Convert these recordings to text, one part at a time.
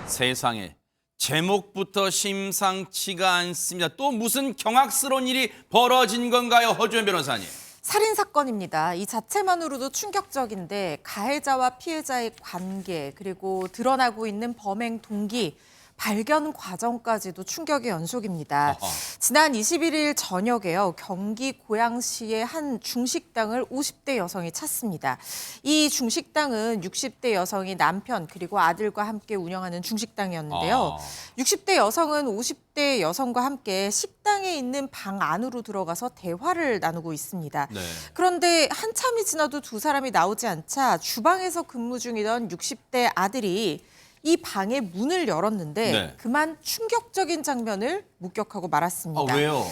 세상에 제목부터 심상치가 않습니다. 또 무슨 경악스러운 일이 벌어진 건가요, 허주연 변호사님? 살인 사건입니다. 이 자체만으로도 충격적인데 가해자와 피해자의 관계 그리고 드러나고 있는 범행 동기, 발견 과정까지도 충격의 연속입니다. 지난 21일 저녁에요. 경기 고양시의 한 중식당을 50대 여성이 찾습니다. 이 중식당은 60대 여성이 남편 그리고 아들과 함께 운영하는 중식당이었는데요. 60대 여성은 50대 여성과 함께 식당에 있는 방 안으로 들어가서 대화를 나누고 있습니다. 네. 그런데 한참이 지나도 두 사람이 나오지 않자 주방에서 근무 중이던 60대 아들이 이 방의 문을 열었는데 네. 그만 충격적인 장면을 목격하고 말았습니다. 왜요?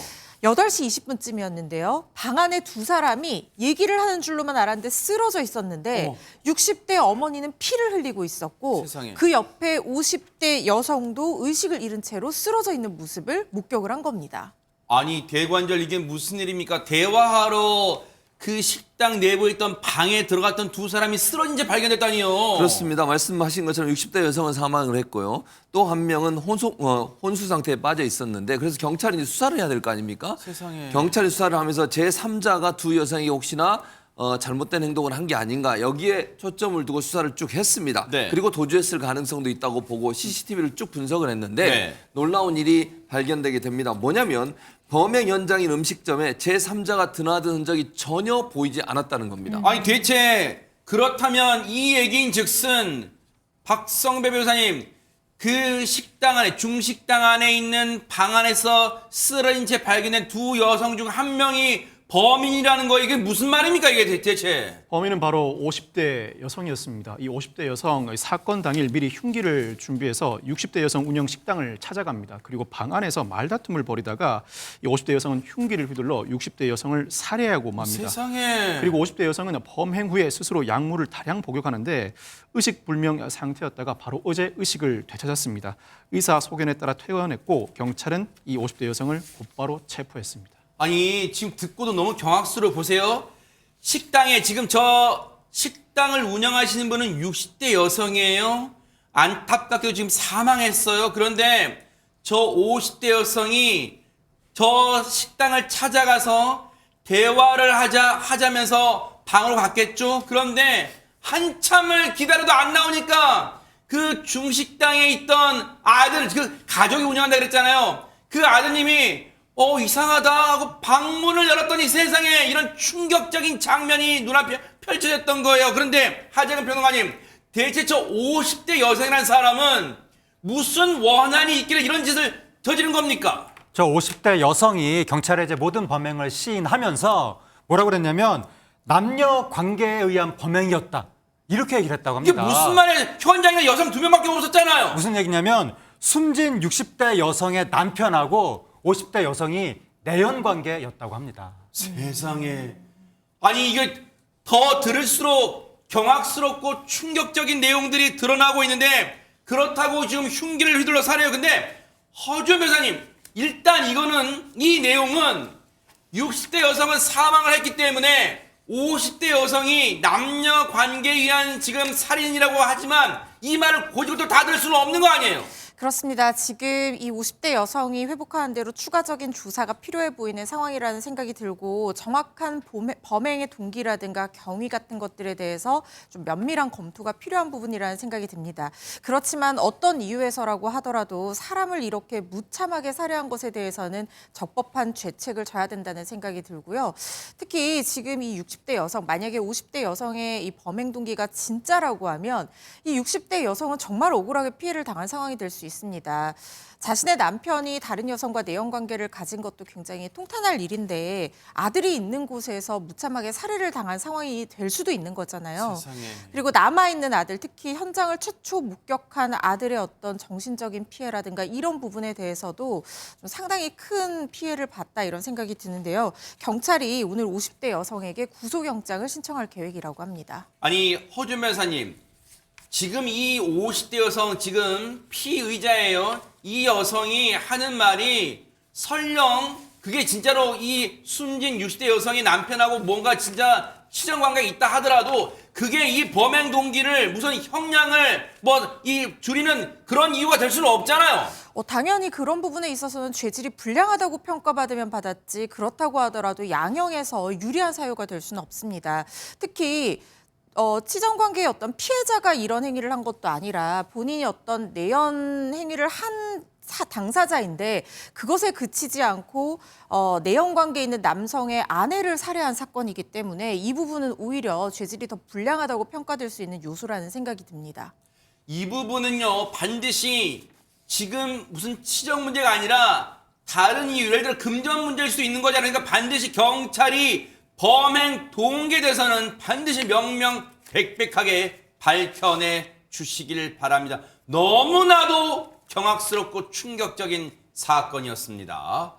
8시 20분쯤이었는데요. 방 안에 두 사람이 얘기를 하는 줄로만 알았는데 쓰러져 있었는데 60대 어머니는 피를 흘리고 있었고 세상에. 그 옆에 50대 여성도 의식을 잃은 채로 쓰러져 있는 모습을 목격을 한 겁니다. 아니 대관절 이게 무슨 일입니까? 대화하러 그 식당 내부에 있던 방에 들어갔던 두 사람이 쓰러진 채 발견됐다니요. 그렇습니다. 말씀하신 것처럼 60대 여성은 사망을 했고요. 또 한 명은 혼수 상태에 빠져 있었는데 그래서 경찰이 이제 수사를 해야 될 거 아닙니까? 세상에. 경찰이 수사를 하면서 제3자가 두 여성이 혹시나 잘못된 행동을 한 게 아닌가 여기에 초점을 두고 수사를 쭉 했습니다. 네. 그리고 도주했을 가능성도 있다고 보고 CCTV를 쭉 분석을 했는데 네. 놀라운 일이 발견되게 됩니다. 뭐냐면 범행 현장인 음식점에 제3자가 드나든 흔적이 전혀 보이지 않았다는 겁니다. 아니 대체 그렇다면 이 얘기인 즉슨 박성배 변호사님 그 식당 안에 중식당 안에 있는 방 안에서 쓰러진 채 발견된 두 여성 중 한 명이 범인이라는 거 이게 무슨 말입니까 이게 대체? 범인은 바로 50대 여성이었습니다. 이 50대 여성 사건 당일 미리 흉기를 준비해서 60대 여성 운영 식당을 찾아갑니다. 그리고 방 안에서 말다툼을 벌이다가 이 50대 여성은 흉기를 휘둘러 60대 여성을 살해하고 맙니다. 세상에. 그리고 50대 여성은 범행 후에 스스로 약물을 다량 복용하는데 의식불명 상태였다가 바로 어제 의식을 되찾았습니다. 의사 소견에 따라 퇴원했고 경찰은 이 50대 여성을 곧바로 체포했습니다. 아니 지금 듣고도 너무 경악스러워 보세요. 식당에 지금 저 식당을 운영하시는 분은 60대 여성이에요. 안타깝게도 지금 사망했어요. 그런데 저 50대 여성이 저 식당을 찾아가서 대화를 하자면서 방으로 갔겠죠. 그런데 한참을 기다려도 안 나오니까 그 중식당에 있던 아들, 그 가족이 운영한다 그랬잖아요. 그 아드님이 이상하다 하고 방문을 열었더니 세상에 이런 충격적인 장면이 눈앞에 펼쳐졌던 거예요. 그런데 하재근 평론가님, 대체 저 50대 여성이라는 사람은 무슨 원한이 있길래 이런 짓을 저지른 겁니까? 저 50대 여성이 경찰에 이제 모든 범행을 시인하면서 뭐라고 그랬냐면 남녀 관계에 의한 범행이었다. 이렇게 얘기를 했다고 이게 합니다. 무슨 말이에요? 현장에 여성 2명밖에 없었잖아요. 무슨 얘기냐면 숨진 60대 여성의 남편하고 50대 여성이 내연 관계였다고 합니다. 세상에. 아니 이게 더 들을수록 경악스럽고 충격적인 내용들이 드러나고 있는데 그렇다고 지금 흉기를 휘둘러 살해요. 근데 허주연 변호사님, 일단 이 내용은 60대 여성은 사망을 했기 때문에 50대 여성이 남녀 관계에 의한 지금 살인이라고 하지만 이 말을 고지고대로 다 들을 수는 없는 거 아니에요? 그렇습니다. 지금 이 50대 여성이 회복하는 대로 추가적인 조사가 필요해 보이는 상황이라는 생각이 들고 정확한 범행의 동기라든가 경위 같은 것들에 대해서 좀 면밀한 검토가 필요한 부분이라는 생각이 듭니다. 그렇지만 어떤 이유에서라고 하더라도 사람을 이렇게 무참하게 살해한 것에 대해서는 적법한 죄책을 져야 된다는 생각이 들고요. 특히 지금 이 60대 여성, 만약에 50대 여성의 이 범행 동기가 진짜라고 하면 이 60대 여성은 정말 억울하게 피해를 당한 상황이 될 수 있습니다. 자신의 남편이 다른 여성과 내연 관계를 가진 것도 굉장히 통탄할 일인데 아들이 있는 곳에서 무참하게 살해를 당한 상황이 될 수도 있는 거잖아요. 세상에. 그리고 남아있는 아들, 특히 현장을 최초 목격한 아들의 어떤 정신적인 피해라든가 이런 부분에 대해서도 좀 상당히 큰 피해를 봤다 이런 생각이 드는데요. 경찰이 오늘 50대 여성에게 구속영장을 신청할 계획이라고 합니다. 아니 허준 변호사님, 지금 이 50대 여성 지금 피의자예요. 이 여성이 하는 말이 설령 그게 진짜로 이 숨진 60대 여성의 남편하고 뭔가 진짜 친정 관계가 있다 하더라도 그게 이 범행 동기를 무슨 형량을 뭐 이 줄이는 그런 이유가 될 수는 없잖아요. 당연히 그런 부분에 있어서는 죄질이 불량하다고 평가받으면 받았지 그렇다고 하더라도 양형에서 유리한 사유가 될 수는 없습니다. 특히 치정 관계의 어떤 피해자가 이런 행위를 한 것도 아니라 본인이 어떤 내연 행위를 한 당사자인데 그것에 그치지 않고 내연 관계에 있는 남성의 아내를 살해한 사건이기 때문에 이 부분은 오히려 죄질이 더 불량하다고 평가될 수 있는 요소라는 생각이 듭니다. 이 부분은요, 반드시 지금 무슨 치정 문제가 아니라 다른 이유, 예를 들어 금전 문제일 수 있는 거잖아요. 그러니까 반드시 경찰이 범행 동기에 대해서는 반드시 명명백백하게 밝혀내 주시길 바랍니다. 너무나도 경악스럽고 충격적인 사건이었습니다.